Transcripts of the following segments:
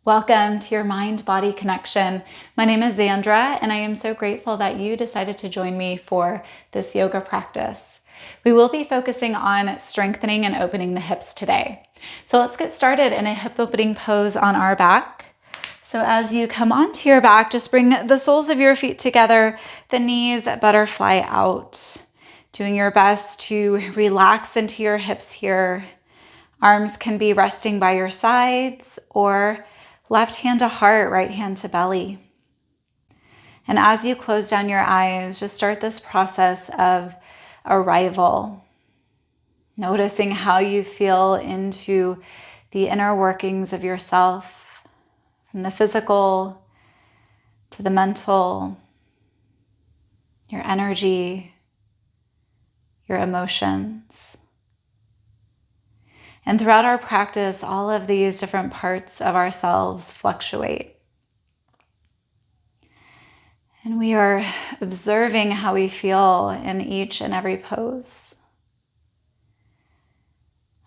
Welcome to your mind-body connection. My name is Xandra, and I am so grateful that you decided to join me for this yoga practice. We will be focusing on strengthening and opening the hips today. So let's get started in a hip opening pose on our back. So as you come onto your back, just bring the soles of your feet together, the knees butterfly out, doing your best to relax into your hips here. Arms can be resting by your sides or left hand to heart, right hand to belly. And as you close down your eyes, just start this process of arrival, noticing how you feel into the inner workings of yourself, from the physical to the mental, your energy, your emotions. And throughout our practice, all of these different parts of ourselves fluctuate. And we are observing how we feel in each and every pose,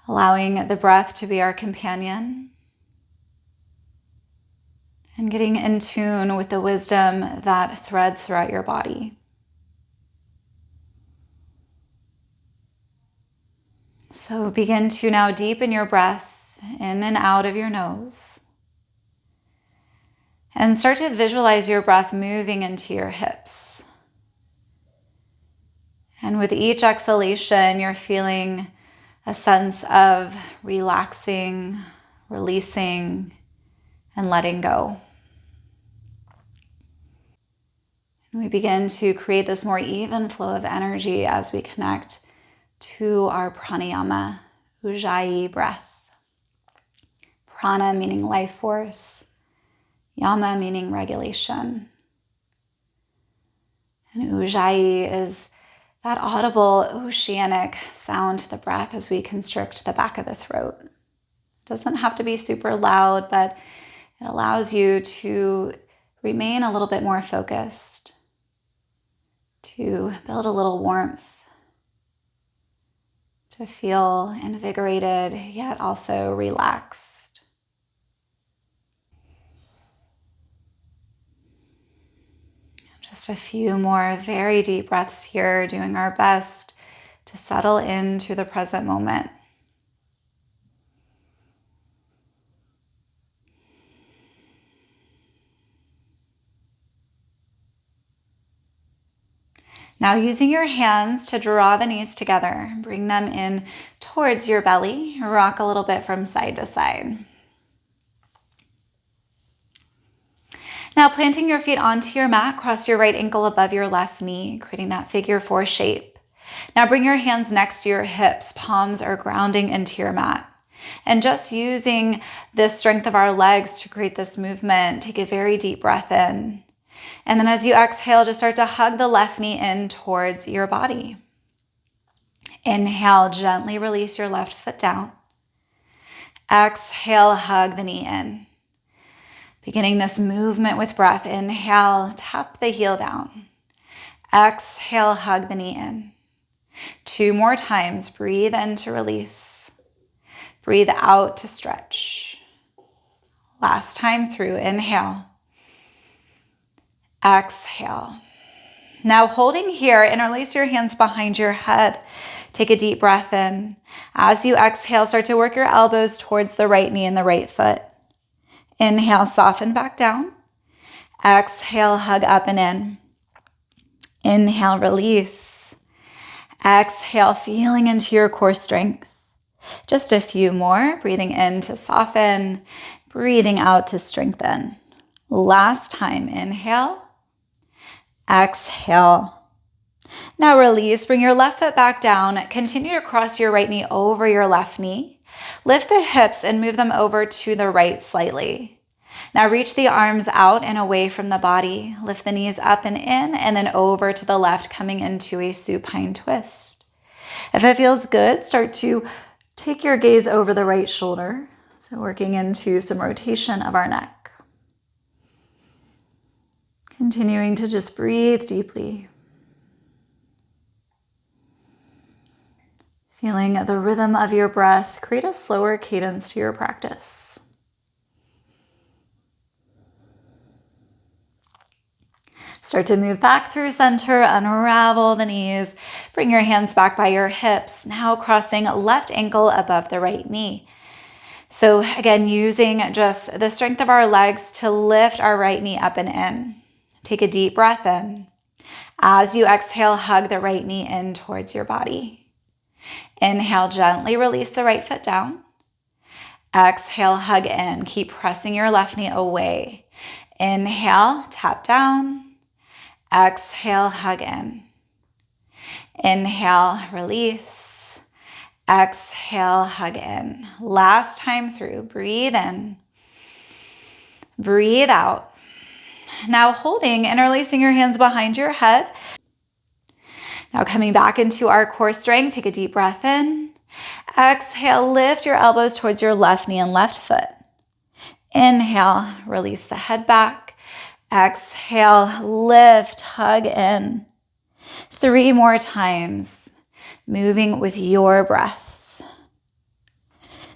allowing the breath to be our companion, and getting in tune with the wisdom that threads throughout your body. So begin to now deepen your breath in and out of your nose. And start to visualize your breath moving into your hips. And with each exhalation, you're feeling a sense of relaxing, releasing, and letting go. And we begin to create this more even flow of energy as we connect to our pranayama, ujjayi breath. Prana meaning life force, yama meaning regulation. And ujjayi is that audible oceanic sound to the breath as we constrict the back of the throat. It doesn't have to be super loud, but it allows you to remain a little bit more focused, to build a little warmth, to feel invigorated, yet also relaxed. Just a few more very deep breaths here, doing our best to settle into the present moment. Now using your hands to draw the knees together, bring them in towards your belly, rock a little bit from side to side. Now planting your feet onto your mat, cross your right ankle above your left knee, creating that figure 4 shape. Now bring your hands next to your hips, palms are grounding into your mat. And just using the strength of our legs to create this movement, take a very deep breath in. And then as you exhale, just start to hug the left knee in towards your body. Inhale, gently release your left foot down. Exhale, hug the knee in. Beginning this movement with breath, inhale, tap the heel down. Exhale, hug the knee in. 2 more times, breathe in to release. Breathe out to stretch. Last time through, inhale. Exhale. Now holding here, interlace your hands behind your head. Take a deep breath in. As you exhale, start to work your elbows towards the right knee and the right foot. Inhale, soften back down. Exhale, hug up and in. Inhale, release. Exhale, feeling into your core strength. Just a few more, breathing in to soften, breathing out to strengthen. Last time, inhale. Exhale. Now release, bring your left foot back down. Continue to cross your right knee over your left knee. Lift the hips and move them over to the right slightly. Now reach the arms out and away from the body. Lift the knees up and in, and then over to the left, coming into a supine twist. If it feels good, start to take your gaze over the right shoulder. So working into some rotation of our neck. Continuing to just breathe deeply. Feeling the rhythm of your breath, create a slower cadence to your practice. Start to move back through center, unravel the knees. Bring your hands back by your hips. Now crossing left ankle above the right knee. So again, using just the strength of our legs to lift our right knee up and in. Take a deep breath in. As you exhale, hug the right knee in towards your body. Inhale, gently release the right foot down. Exhale, hug in. Keep pressing your left knee away. Inhale, tap down. Exhale, hug in. Inhale, release. Exhale, hug in. Last time through, breathe in. Breathe out. Now holding, interlacing your hands behind your head. Now coming back into our core strength, take a deep breath in. Exhale, lift your elbows towards your left knee and left foot. Inhale, release the head back. Exhale, lift, hug in. 3 more times, moving with your breath.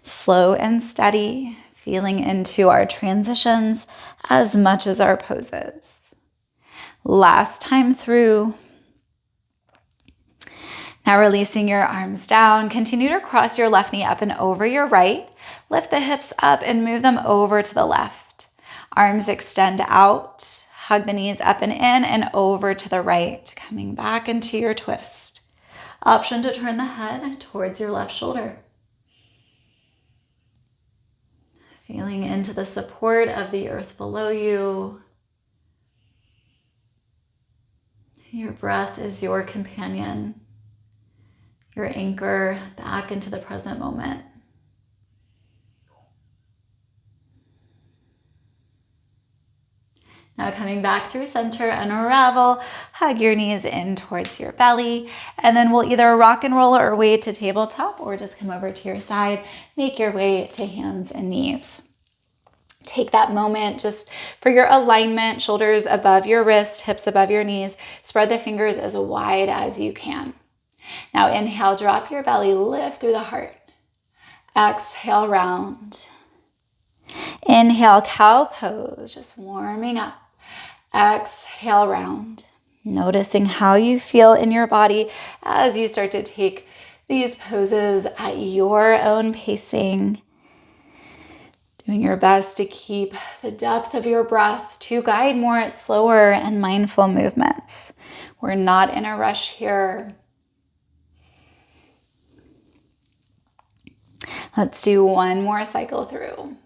Slow and steady, feeling into our transitions as much as our poses. Last time through. Now releasing your arms down, continue to cross your left knee up and over your right. Lift the hips up and move them over to the left. Arms extend out, hug the knees up and in and over to the right, coming back into your twist. Option to turn the head towards your left shoulder. Feeling into the support of the earth below you. Your breath is your companion, your anchor back into the present moment. Now coming back through center, unravel, hug your knees in towards your belly, and then we'll either rock and roll our way to tabletop or just come over to your side, make your way to hands and knees. Take that moment just for your alignment, shoulders above your wrist, hips above your knees. Spread the fingers as wide as you can. Now inhale, drop your belly, lift through the heart. Exhale, round. Inhale, cow pose, just warming up. Exhale, round. Noticing how you feel in your body as you start to take these poses at your own pacing. Doing your best to keep the depth of your breath to guide more slower and mindful movements. We're not in a rush here. Let's do one more cycle through.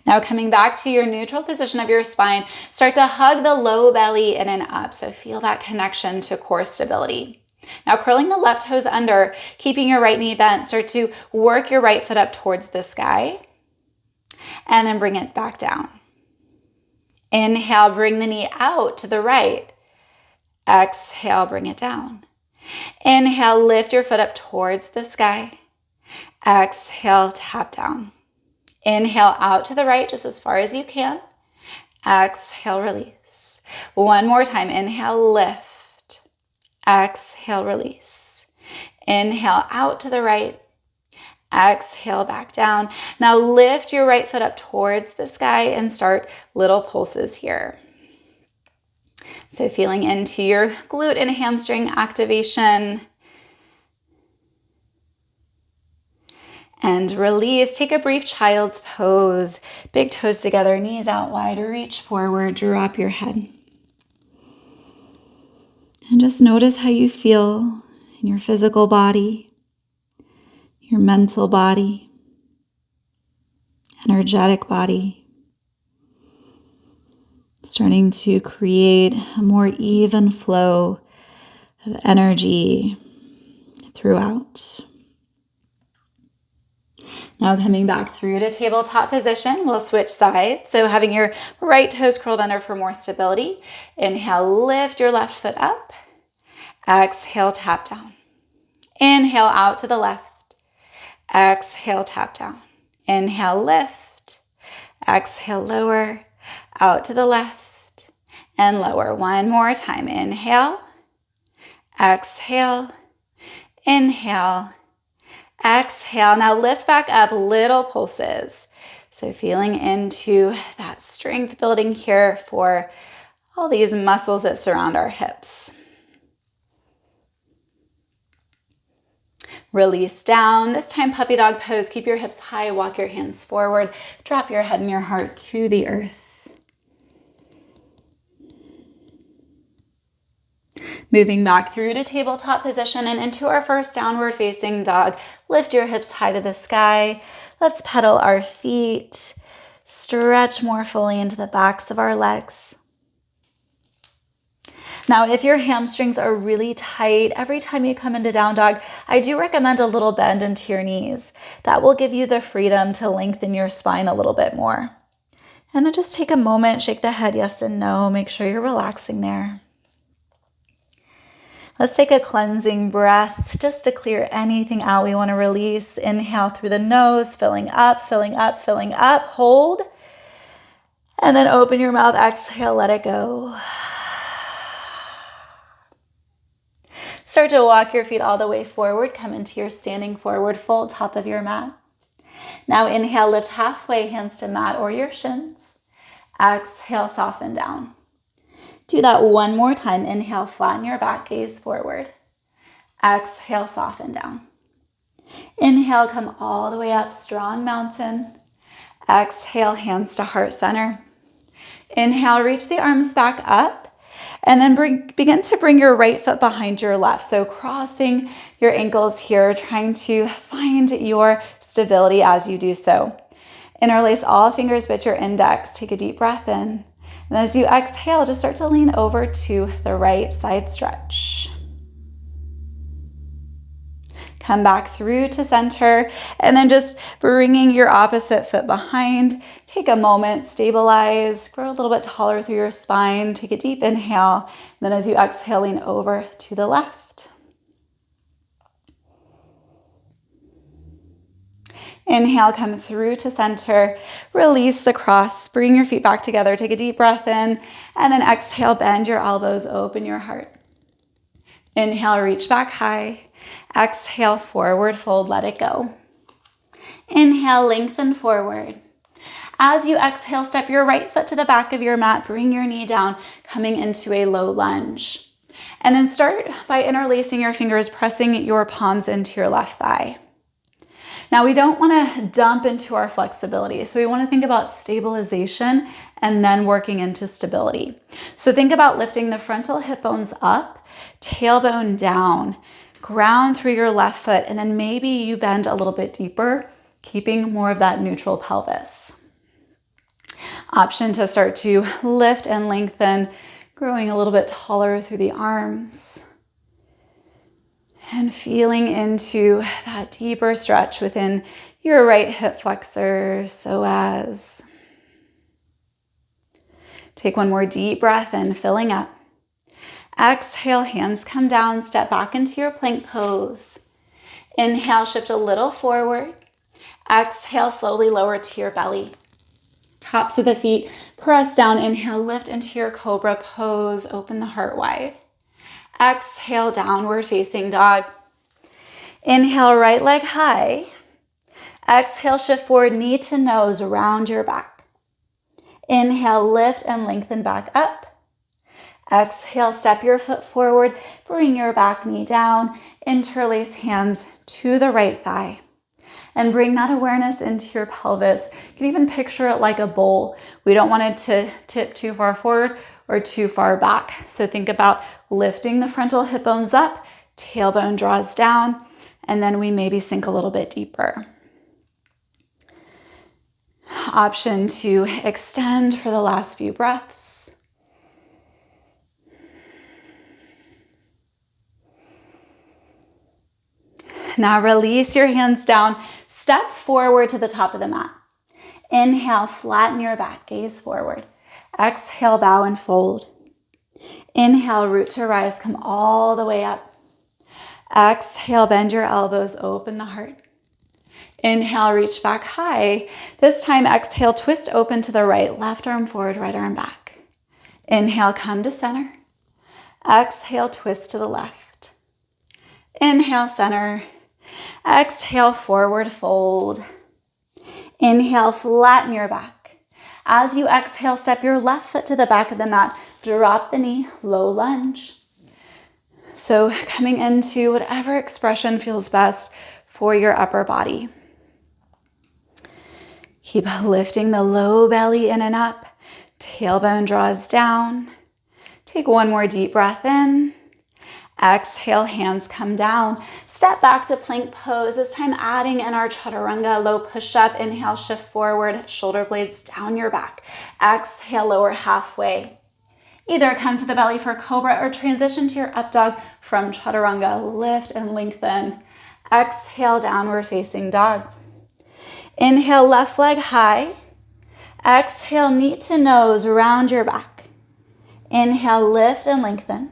Now coming back to your neutral position of your spine, start to hug the low belly in and up. So feel that connection to core stability. Now curling the left toes under, keeping your right knee bent, start to work your right foot up towards the sky and then bring it back down. Inhale, bring the knee out to the right. Exhale, bring it down. Inhale, lift your foot up towards the sky. Exhale, tap down. Inhale out to the right just as far as you can. Exhale, release. One more time. Inhale, lift. Exhale, release. Inhale out to the right. Exhale, back down. Now lift your right foot up towards the sky and start little pulses here. So feeling into your glute and hamstring activation. And release. Take a brief child's pose. Big toes together, knees out wide, reach forward, drop your head. And just notice how you feel in your physical body, your mental body, energetic body. Starting to create a more even flow of energy throughout. Now coming back through to tabletop position, we'll switch sides. So having your right toes curled under for more stability. Inhale, lift your left foot up. Exhale, tap down. Inhale, out to the left. Exhale, tap down. Inhale, lift. Exhale, lower. Out to the left and lower. One more time. Inhale. Exhale. Inhale. Exhale. Now lift back up, little pulses. So feeling into that strength building here for all these muscles that surround our hips. Release down. This time, puppy dog pose. Keep your hips high, walk your hands forward, drop your head and your heart to the earth. Moving back through to tabletop position and into our first downward facing dog. Lift your hips high to the sky. Let's pedal our feet. Stretch more fully into the backs of our legs. Now, if your hamstrings are really tight, every time you come into down dog, I do recommend a little bend into your knees. That will give you the freedom to lengthen your spine a little bit more. And then just take a moment, shake the head yes and no. Make sure you're relaxing there. Let's take a cleansing breath just to clear anything out we want to release. Inhale through the nose, filling up, filling up, filling up. Hold. And then open your mouth. Exhale, let it go. Start to walk your feet all the way forward. Come into your standing forward fold, top of your mat. Now inhale, lift halfway, hands to mat or your shins. Exhale, soften down. Do that one more time. Inhale, flatten your back, gaze forward. Exhale, soften down. Inhale, come all the way up, strong mountain. Exhale, hands to heart center. Inhale, reach the arms back up. And then begin to bring your right foot behind your left. So crossing your ankles here, trying to find your stability as you do so. Interlace all fingers but your index. Take a deep breath in. And as you exhale, just start to lean over to the right side stretch. Come back through to center and then just bringing your opposite foot behind. Take a moment, stabilize, grow a little bit taller through your spine. Take a deep inhale. Then as you exhale, lean over to the left. Inhale, come through to center. Release the cross. Bring your feet back together. Take a deep breath in. And then exhale, bend your elbows, open your heart. Inhale, reach back high. Exhale, forward fold, let it go. Inhale, lengthen forward. As you exhale, step your right foot to the back of your mat. Bring your knee down, coming into a low lunge. And then start by interlacing your fingers, pressing your palms into your left thigh. Now, we don't want to dump into our flexibility. So we want to think about stabilization and then working into stability. So think about lifting the frontal hip bones up, tailbone down, ground through your left foot, and then maybe you bend a little bit deeper, keeping more of that neutral pelvis. Option to start to lift and lengthen, growing a little bit taller through the arms. And feeling into that deeper stretch within your right hip flexor, psoas. Take one more deep breath in, filling up. Exhale, hands come down, step back into your plank pose. Inhale, shift a little forward. Exhale, slowly lower to your belly. Tops of the feet, press down. Inhale, lift into your cobra pose, open the heart wide. Exhale, downward facing dog. Inhale, right leg high. Exhale, shift forward, knee to nose, round your back. Inhale, lift and lengthen back up. Exhale, step your foot forward, bring your back knee down, interlace hands to the right thigh. And bring that awareness into your pelvis. You can even picture it like a bowl. We don't want it to tip too far forward or too far back. So think about lifting the frontal hip bones up, tailbone draws down, and then we maybe sink a little bit deeper. Option to extend for the last few breaths. Now release your hands down, step forward to the top of the mat. Inhale, flatten your back, gaze forward. Exhale, bow and fold. Inhale, root to rise, come all the way up. Exhale, bend your elbows, open the heart. Inhale, reach back high. This time, exhale, twist open to the right, left arm forward, right arm back. Inhale, come to center. Exhale, twist to the left. Inhale, center. Exhale, forward fold. Inhale, flatten your back. As you exhale, step your left foot to the back of the mat. Drop the knee, low lunge. So coming into whatever expression feels best for your upper body. Keep lifting the low belly in and up. Tailbone draws down. Take one more deep breath in. Exhale, hands come down. Step back to plank pose. This time adding in our chaturanga, low push-up. Inhale, shift forward, shoulder blades down your back. Exhale, lower halfway. Either come to the belly for cobra or transition to your up dog from chaturanga. Lift and lengthen. Exhale, downward facing dog. Inhale, left leg high. Exhale, knee to nose, round your back. Inhale, lift and lengthen.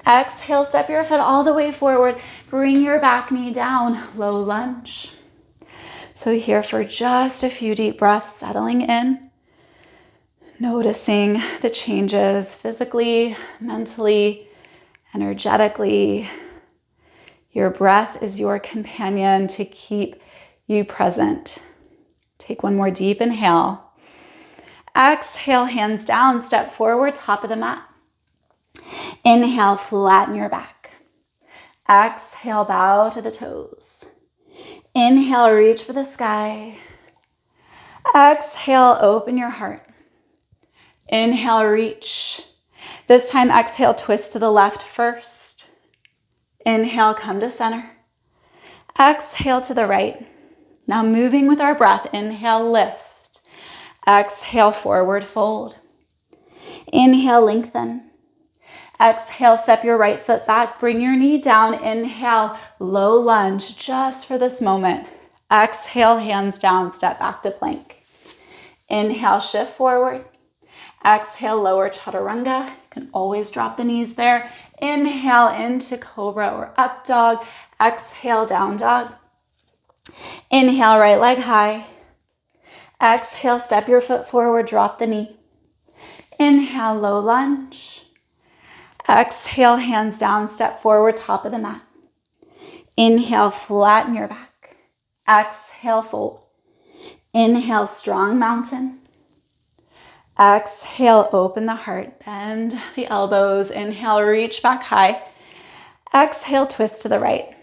Exhale, step your foot all the way forward. Bring your back knee down, low lunge. So here for just a few deep breaths, settling in. Noticing the changes physically, mentally, energetically. Your breath is your companion to keep you present. Take one more deep inhale. Exhale, hands down, step forward, top of the mat. Inhale, flatten your back. Exhale, bow to the toes. Inhale, reach for the sky. Exhale, open your heart. Inhale, reach. This time, exhale, twist to the left first. Inhale, come to center. Exhale to the right. Now moving with our breath, inhale, lift. Exhale, forward fold. Inhale, lengthen. Exhale, step your right foot back, bring your knee down. Inhale, low lunge just for this moment. Exhale, hands down, step back to plank. Inhale, shift forward. Exhale, lower chaturanga. You can always drop the knees there. Inhale into cobra or up dog. Exhale, down dog. Inhale, right leg high. Exhale, step your foot forward, drop the knee. Inhale, low lunge. Exhale, hands down, step forward, top of the mat. Inhale, flatten your back. Exhale, fold. Inhale, strong mountain. Exhale, open the heart, bend the elbows. Inhale, reach back high. Exhale, twist to the right.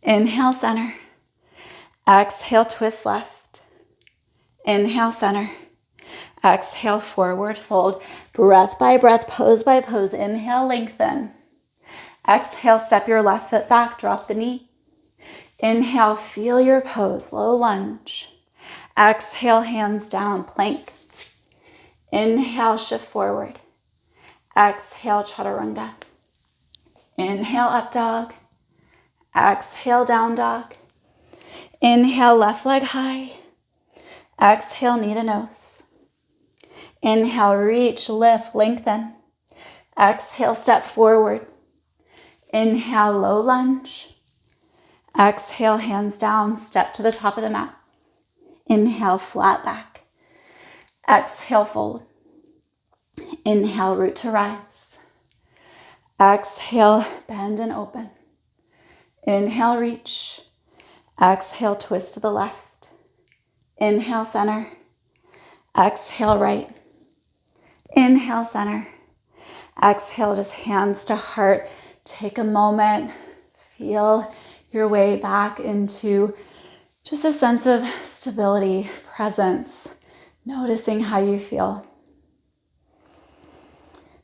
Inhale, center. Exhale, twist left. Inhale, center. Exhale, forward fold. Breath by breath, pose by pose. Inhale, lengthen. Exhale, step your left foot back, drop the knee. Inhale, feel your pose, low lunge. Exhale, hands down, plank. Inhale, shift forward. Exhale, chaturanga. Inhale, up dog. Exhale, down dog. Inhale, left leg high. Exhale, knee to nose. Inhale, reach, lift, lengthen. Exhale, step forward. Inhale, low lunge. Exhale, hands down, step to the top of the mat. Inhale, flat back. Exhale, fold. Inhale, root to rise. Exhale, bend and open. Inhale, reach. Exhale, twist to the left. Inhale, center. Exhale, right. Inhale, center. Exhale, just hands to heart. Take a moment. Feel your way back into just a sense of stability, presence, noticing how you feel.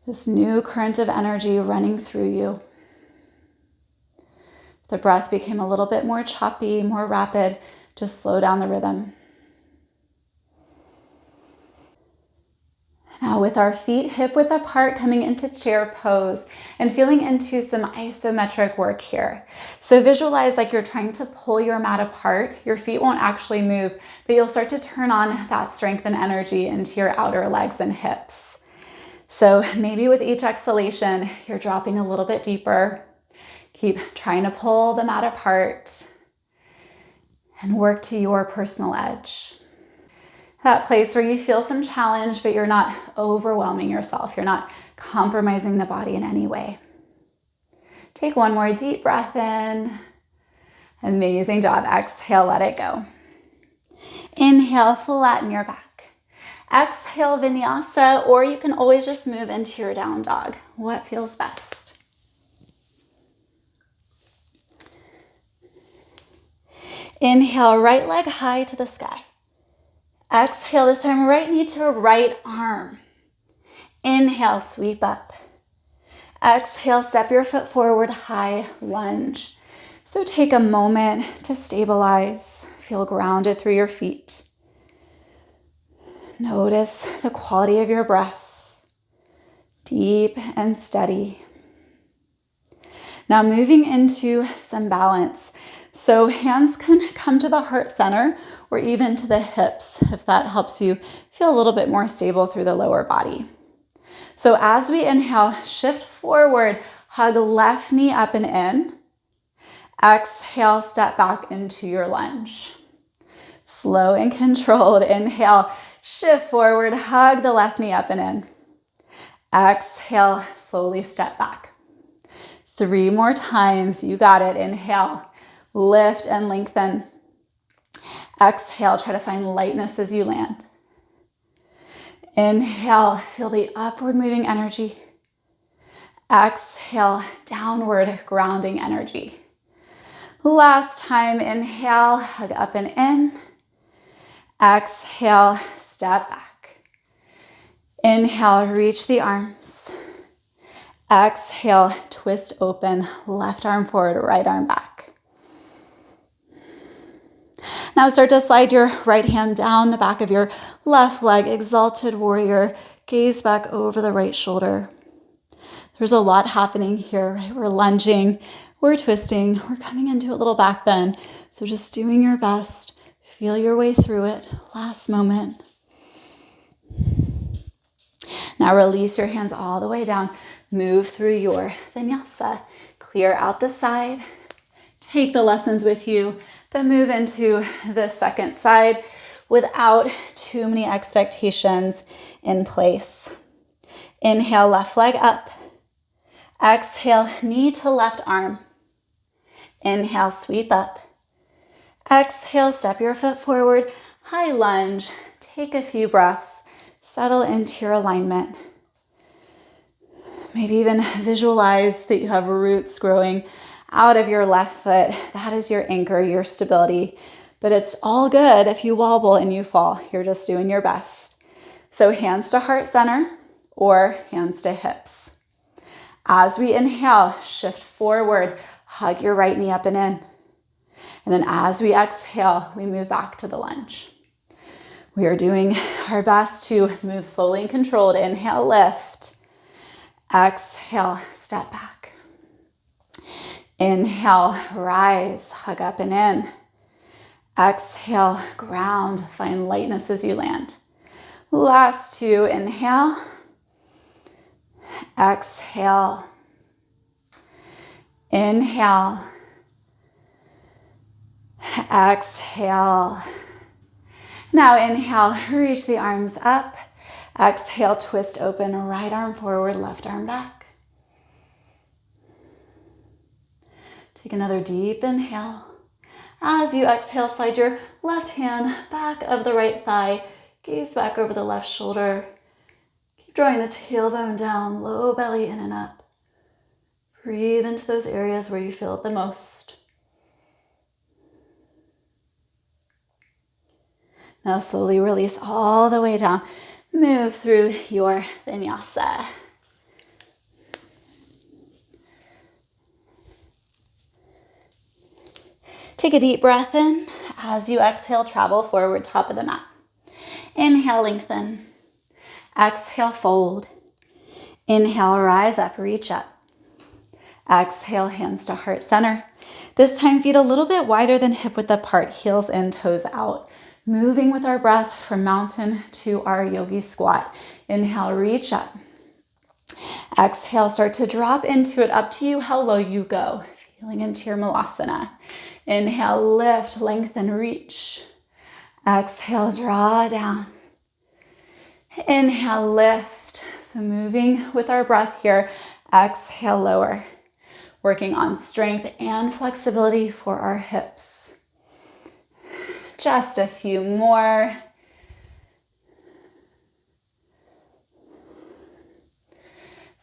This new current of energy running through you. The breath became a little bit more choppy, more rapid. Just slow down the rhythm. Now with our feet hip width apart, coming into chair pose and feeling into some isometric work here. So visualize like you're trying to pull your mat apart. Your feet won't actually move, but you'll start to turn on that strength and energy into your outer legs and hips. So maybe with each exhalation, you're dropping a little bit deeper. Keep trying to pull the mat apart and work to your personal edge. That place where you feel some challenge, but you're not overwhelming yourself. You're not compromising the body in any way. Take one more deep breath in. Amazing job. Exhale, let it go. Inhale, flatten your back. Exhale, vinyasa, or you can always just move into your down dog. What feels best? Inhale, right leg high to the sky. Exhale, this time right knee to right arm. Inhale, sweep up. Exhale, step your foot forward, high lunge. So take a moment to stabilize, feel grounded through your feet. Notice the quality of your breath, deep and steady. Now moving into some balance. So hands can come to the heart center or even to the hips if that helps you feel a little bit more stable through the lower body. So as we inhale, shift forward, hug left knee up and in. Exhale, step back into your lunge. Slow and controlled. Inhale, shift forward, hug the left knee up and in. Exhale, slowly step back. 3 more times. You got it. Inhale, lift and lengthen. Exhale, try to find lightness as you land. Inhale, feel the upward moving energy. Exhale, downward grounding energy. Last time, inhale, hug up and in. Exhale, step back. Inhale, reach the arms. Exhale, twist open, left arm forward, right arm back. Now start to slide your right hand down the back of your left leg, exalted warrior, gaze back over the right shoulder. There's a lot happening here, right? We're lunging, we're twisting, we're coming into a little back bend. So just doing your best, feel your way through it. Last moment. Now release your hands all the way down. Move through your vinyasa. Clear out the side. Take the lessons with you, but move into the second side without too many expectations in place. Inhale, left leg up. Exhale, knee to left arm. Inhale, sweep up. Exhale, step your foot forward, high lunge. Take a few breaths, settle into your alignment. Maybe even visualize that you have roots growing out of your left foot. That is your anchor, your stability. But it's all good if you wobble and you fall. You're just doing your best. So hands to heart center or hands to hips. As we inhale, shift forward, hug your right knee up and in. And then as we exhale, we move back to the lunge. We are doing our best to move slowly and controlled. Inhale, lift. Exhale, step back. Inhale, rise, hug up and in. Exhale, ground, find lightness as you land. Last 2, inhale. Exhale. Inhale. Exhale. Now inhale, reach the arms up. Exhale, twist open, right arm forward, left arm back. Take another deep inhale. As you exhale, slide your left hand back of the right thigh. Gaze back over the left shoulder. Keep drawing the tailbone down, low belly in and up. Breathe into those areas where you feel it the most. Now slowly release all the way down. Move through your vinyasa. Take a deep breath in. As you exhale, travel forward, top of the mat. Inhale, lengthen. Exhale, fold. Inhale, rise up, reach up. Exhale, hands to heart center. This time, feet a little bit wider than hip width apart, heels in, toes out. Moving with our breath from mountain to our yogi squat. Inhale, reach up. Exhale, start to drop into it. Up to you how low you go. Feeling into your malasana. Inhale, lift, lengthen, reach. Exhale, draw down. Inhale, lift. So moving with our breath here. Exhale, lower. Working on strength and flexibility for our hips. Just a few more.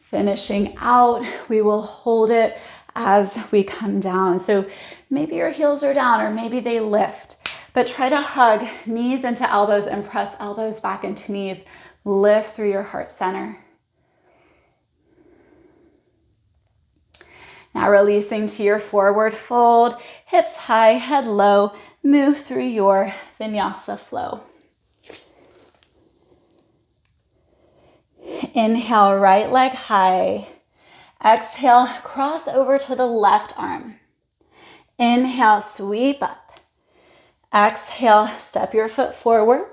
Finishing out, we will hold it as we come down. So maybe your heels are down or maybe they lift, but try to hug knees into elbows and press elbows back into knees. Lift through your heart center. Now releasing to your forward fold, hips high, head low, move through your Vinyasa flow. Inhale, right leg high. Exhale, cross over to the left arm. Inhale, sweep up. Exhale, step your foot forward.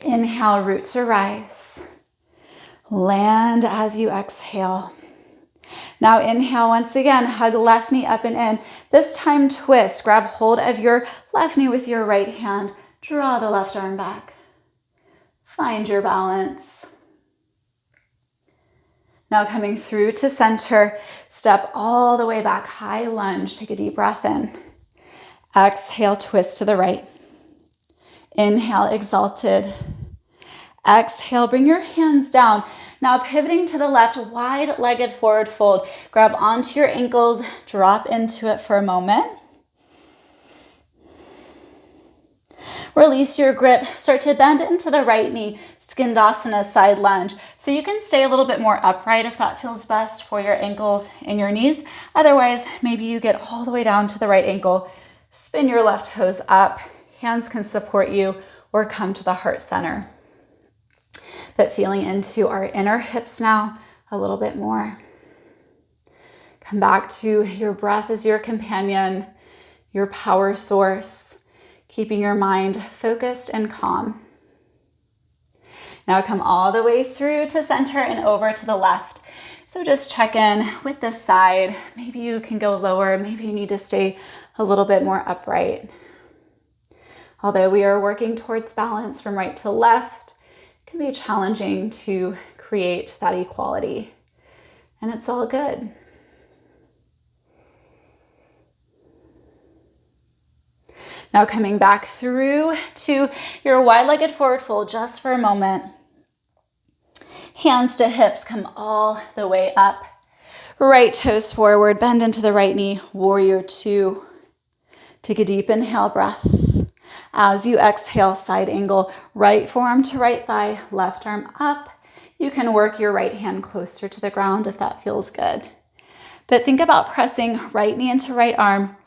Inhale, root to rise. Land as you exhale. Now inhale once again, hug left knee up and in. This time twist, grab hold of your left knee with your right hand. Draw the left arm back. Find your balance. Now coming through to center, step all the way back, high lunge. Take a deep breath in. Exhale, twist to the right. Inhale, exalted. Exhale, bring your hands down. Now pivoting to the left, wide-legged forward fold. Grab onto your ankles, drop into it for a moment. Release your grip, start to bend into the right knee, Skandasana side lunge. So you can stay a little bit more upright if that feels best for your ankles and your knees. Otherwise, maybe you get all the way down to the right ankle, spin your left toes up, hands can support you, or come to the heart center. But feeling into our inner hips now a little bit more. Come back to your breath as your companion, your power source, keeping your mind focused and calm. Now come all the way through to center and over to the left. So just check in with this side. Maybe you can go lower. Maybe you need to stay a little bit more upright. Although we are working towards balance from right to left, it can be challenging to create that equality. And it's all good. Now coming back through to your wide-legged forward fold just for a moment. Hands to hips, come all the way up. Right toes forward, bend into the right knee, warrior two. Take a deep inhale breath. As you exhale, side angle, right forearm to right thigh, left arm up. You can work your right hand closer to the ground if that feels good. But think about pressing right knee into right arm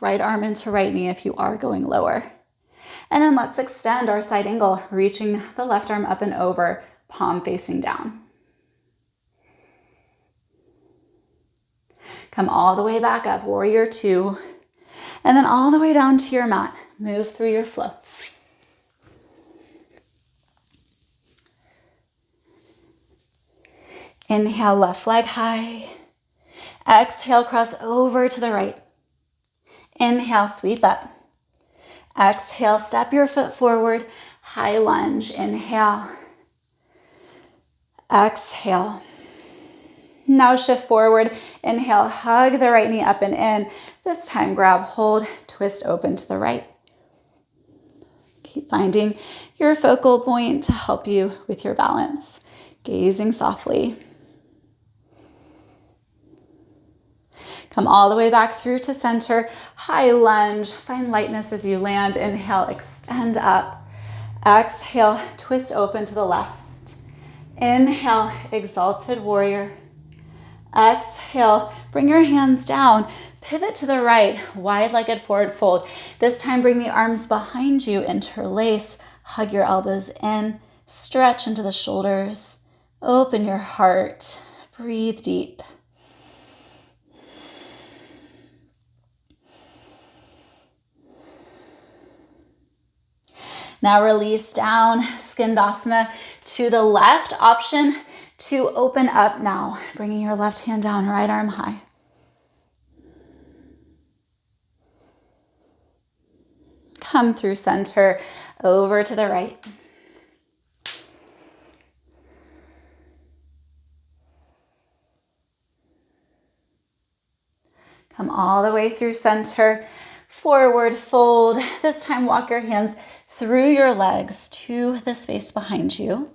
into right knee if you are going lower. And then let's extend our side angle, reaching the left arm up and over, palm facing down. Come all the way back up, warrior two, and then all the way down to your mat. Move through your flow. Inhale, left leg high. Exhale, cross over to the right. Inhale, sweep up. Exhale, step your foot forward, high lunge. Inhale. Exhale. Now shift forward. Inhale, hug the right knee up and in. This time grab hold, twist open to the right. Keep finding your focal point to help you with your balance. Gazing softly. Come all the way back through to center. High lunge. Find lightness as you land. Inhale, extend up. Exhale, twist open to the left. Inhale, exalted warrior. Exhale, bring your hands down. Pivot to the right, wide-legged forward fold. This time, bring the arms behind you, interlace. Hug your elbows in. Stretch into the shoulders. Open your heart. Breathe deep. Now release down, Skandasana to the left. Option to open up now, bringing your left hand down, right arm high. Come through center, over to the right. Come all the way through center. forward fold. This time walk your hands through your legs to the space behind you.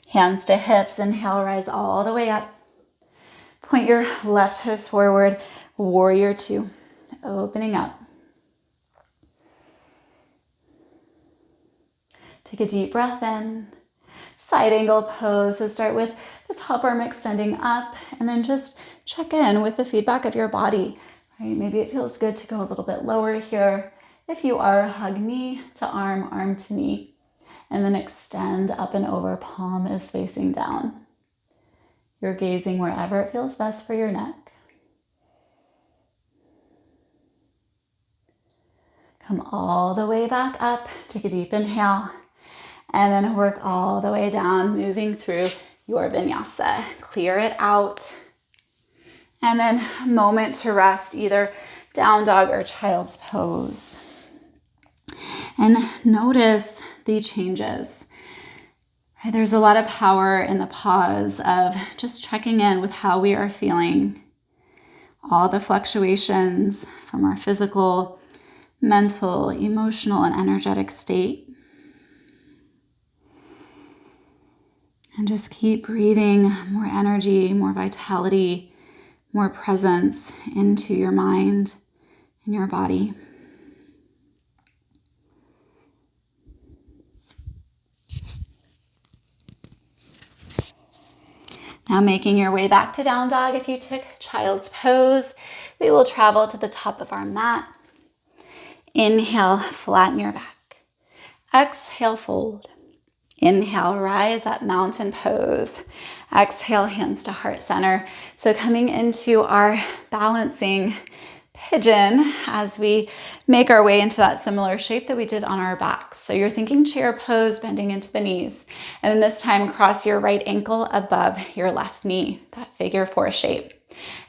Hands to hips, inhale, rise all the way up. Point your left toes forward, warrior two, opening up. Take a deep breath in, side angle pose. So start with the top arm extending up and then just check in with the feedback of your body. Right? Maybe it feels good to go a little bit lower here. If you are, hug knee to arm, arm to knee, and then extend up and over, palm is facing down. You're gazing wherever it feels best for your neck. Come all the way back up, take a deep inhale, and then work all the way down, moving through your vinyasa. Clear it out. And then a moment to rest, either down dog or child's pose. And notice the changes. There's a lot of power in the pause of just checking in with how we are feeling. All the fluctuations from our physical, mental, emotional, and energetic state. And just keep breathing more energy, more vitality, more presence into your mind and your body. Now making your way back to down dog, if you took child's pose, we will travel to the top of our mat. Inhale, flatten your back. Exhale, fold. Inhale, rise up, mountain pose. Exhale, hands to heart center. So coming into our balancing pigeon as we make our way into that similar shape that we did on our backs. So you're thinking chair pose, bending into the knees. And then this time, cross your right ankle above your left knee, that figure four shape.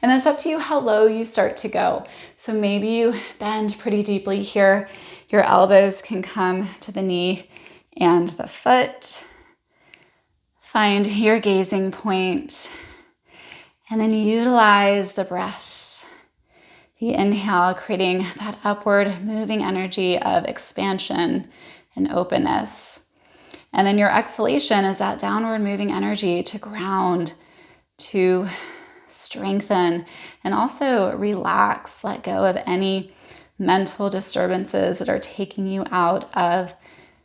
And it's up to you how low you start to go. So maybe you bend pretty deeply here. Your elbows can come to the knee and the foot. Find your gazing point. And then utilize the breath. The inhale, creating that upward moving energy of expansion and openness. And then your exhalation is that downward moving energy to ground, to strengthen, and also relax, let go of any mental disturbances that are taking you out of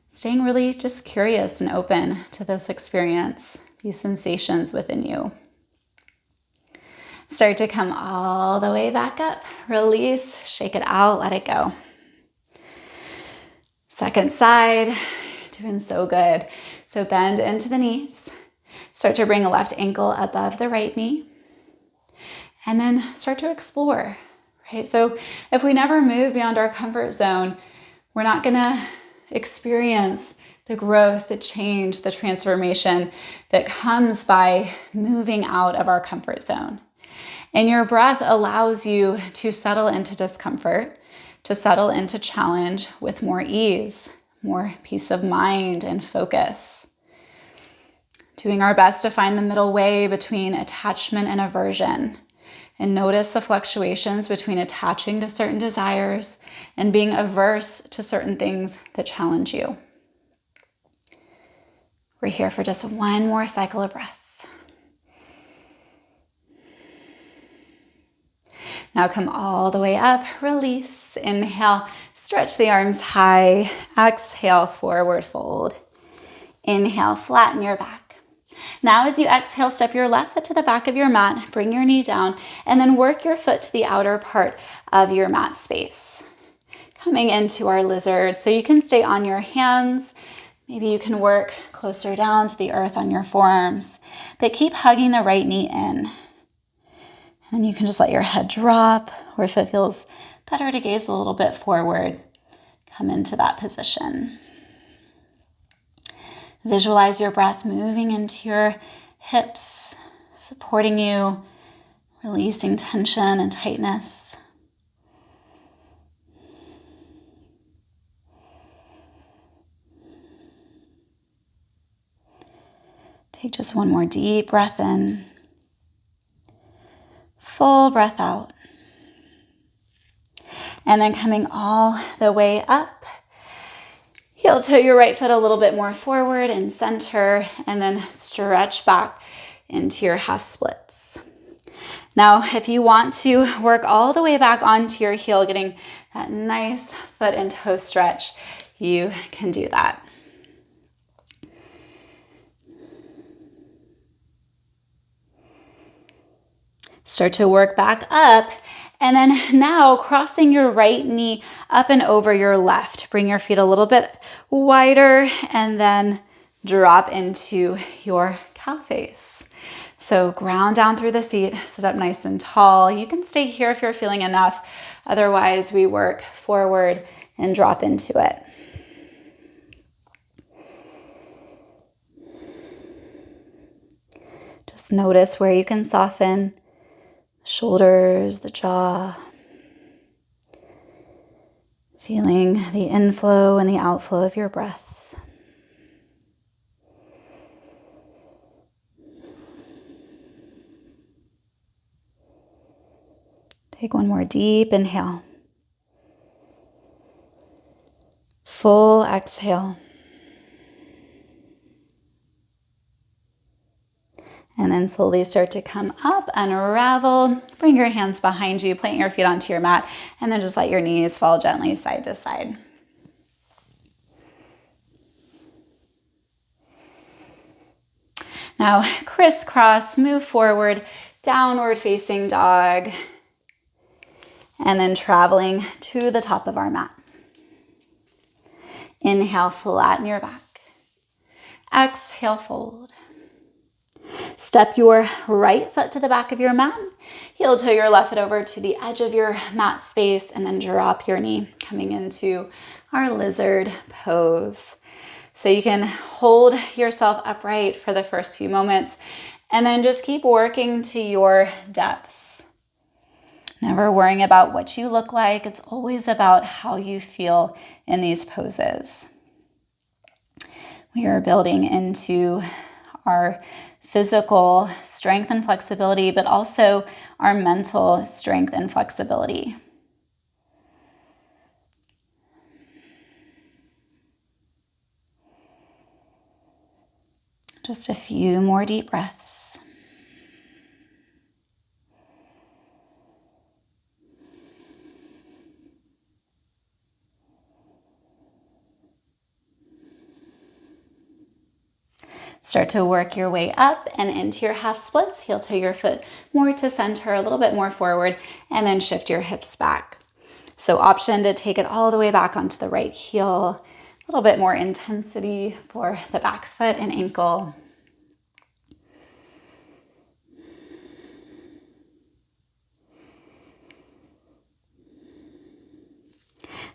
staying really just curious and open to this experience, these sensations within you. Start to come all the way back up. Release, shake it out, let it go. Second side, doing so good. So bend into the knees. Start to bring a left ankle above the right knee. And then start to explore, right? So if we never move beyond our comfort zone, we're not gonna experience the growth, the change, the transformation that comes by moving out of our comfort zone. And your breath allows you to settle into discomfort, to settle into challenge with more ease, more peace of mind and focus. Doing our best to find the middle way between attachment and aversion. And notice the fluctuations between attaching to certain desires and being averse to certain things that challenge you. We're here for just one more cycle of breath. Now come all the way up, release, inhale, stretch the arms high, exhale, forward fold. Inhale, flatten your back. Now as you exhale, step your left foot to the back of your mat, bring your knee down, and then work your foot to the outer part of your mat space. Coming into our lizard, so you can stay on your hands. Maybe you can work closer down to the earth on your forearms, but keep hugging the right knee in. And you can just let your head drop, or if it feels better to gaze a little bit forward, come into that position. Visualize your breath moving into your hips, supporting you, releasing tension and tightness. Take just one more deep breath in. Full breath out. And then coming all the way up. Heel toe your right foot a little bit more forward and center, and then stretch back into your half splits. Now, if you want to work all the way back onto your heel, getting that nice foot and toe stretch, you can do that. Start to work back up. And then now crossing your right knee up and over your left. Bring your feet a little bit wider and then drop into your cow face. So ground down through the seat, sit up nice and tall. You can stay here if you're feeling enough. Otherwise, we work forward and drop into it. Just notice where you can soften. Shoulders, the jaw, feeling the inflow and the outflow of your breath. Take one more deep inhale. Full exhale. And then slowly start to come up, unravel, bring your hands behind you, plant your feet onto your mat, and then just let your knees fall gently side to side. Now, crisscross, move forward, downward facing dog, and then traveling to the top of our mat. Inhale, flatten your back. Exhale, fold. Step your right foot to the back of your mat. Heel toe your left foot over to the edge of your mat space and then drop your knee, coming into our lizard pose. So you can hold yourself upright for the first few moments and then just keep working to your depth. Never worrying about what you look like. It's always about how you feel in these poses. We are building into our physical strength and flexibility, but also our mental strength and flexibility. Just a few more deep breaths. Start to work your way up and into your half splits. Heel toe your foot more to center, a little bit more forward, and then shift your hips back. So option to take it all the way back onto the right heel. A little bit more intensity for the back foot and ankle.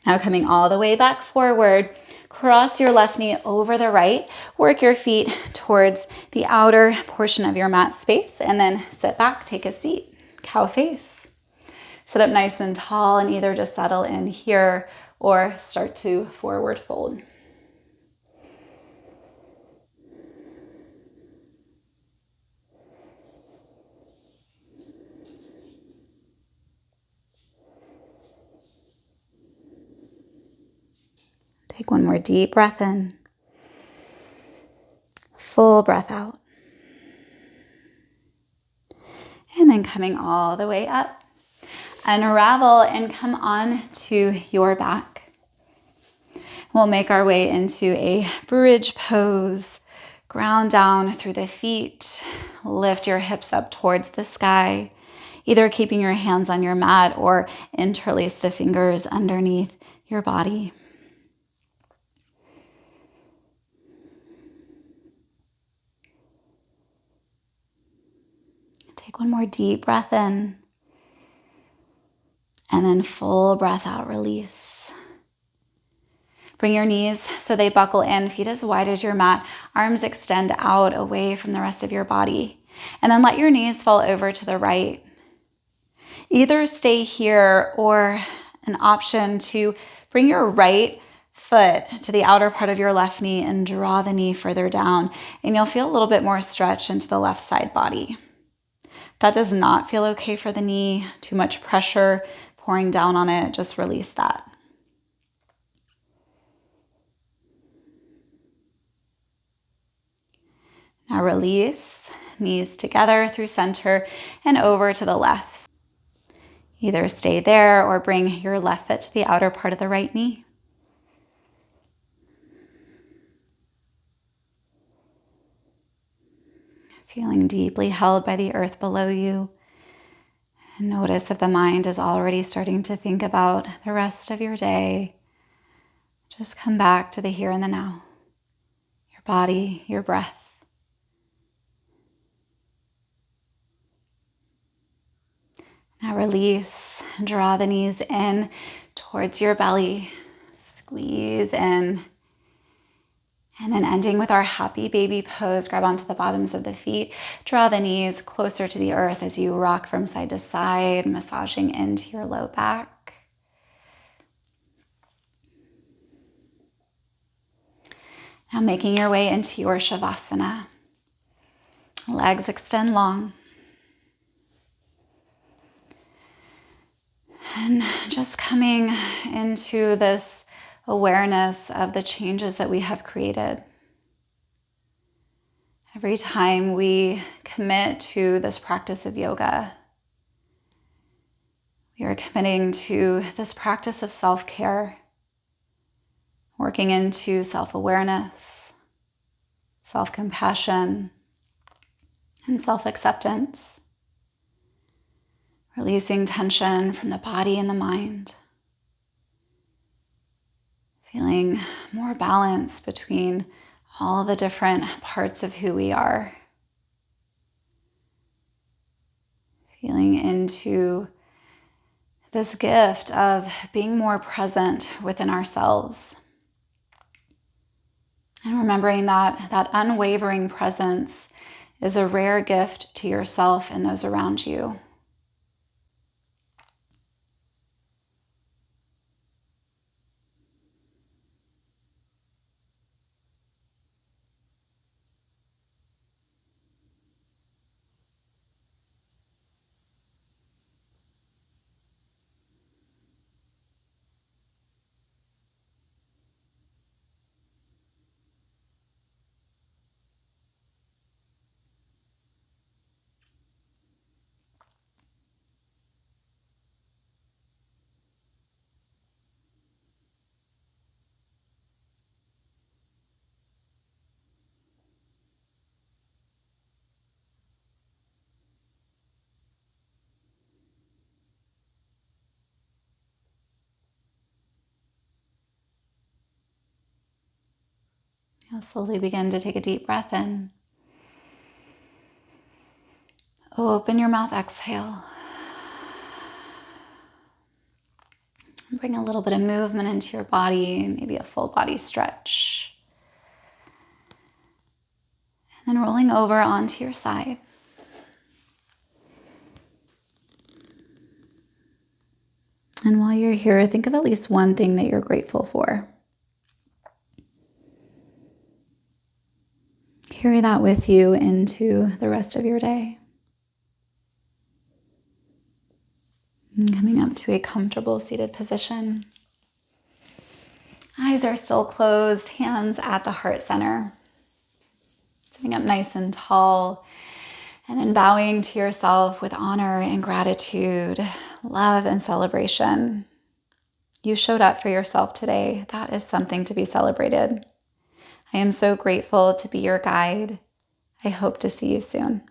Now coming all the way back forward, cross your left knee over the right, work your feet towards the outer portion of your mat space, and then sit back, take a seat, cow face. Sit up nice and tall and either just settle in here or start to forward fold. Take one more deep breath in. Full breath out. And then coming all the way up. Unravel and come on to your back. We'll make our way into a bridge pose. Ground down through the feet. Lift your hips up towards the sky. Either keeping your hands on your mat or interlace the fingers underneath your body. Take one more deep breath in. And then full breath out, release. Bring your knees so they buckle in, feet as wide as your mat, arms extend out away from the rest of your body. And then let your knees fall over to the right. Either stay here or an option to bring your right foot to the outer part of your left knee and draw the knee further down. And you'll feel a little bit more stretch into the left side body. that does not feel okay for the knee, too much pressure pouring down on it, just release that. Now release, knees together through center and over to the left. Either stay there or bring your left foot to the outer part of the right knee. Feeling deeply held by the earth below you. And notice if the mind is already starting to think about the rest of your day. Just come back to the here and the now. Your body, your breath. Now release, draw the knees in towards your belly. Squeeze in. And then ending with our happy baby pose, grab onto the bottoms of the feet, draw the knees closer to the earth as you rock from side to side, massaging into your low back. Now making your way into your Shavasana. Legs extend long. And just coming into this awareness of the changes that we have created. Every time we commit to this practice of yoga, we are committing to this practice of self-care, working into self-awareness, self-compassion, and self-acceptance, releasing tension from the body and the mind, feeling more balance between all the different parts of who we are, feeling into this gift of being more present within ourselves. And remembering that unwavering presence is a rare gift to yourself and those around you. Now slowly begin to take a deep breath in. Open your mouth, exhale. Bring a little bit of movement into your body, maybe a full body stretch. And then rolling over onto your side. And while you're here, think of at least one thing that you're grateful for. Carry that with you into the rest of your day. And coming up to a comfortable seated position. Eyes are still closed, hands at the heart center. Sitting up nice and tall, and then bowing to yourself with honor and gratitude, love and celebration. You showed up for yourself today. That is something to be celebrated. I am so grateful to be your guide. I hope to see you soon.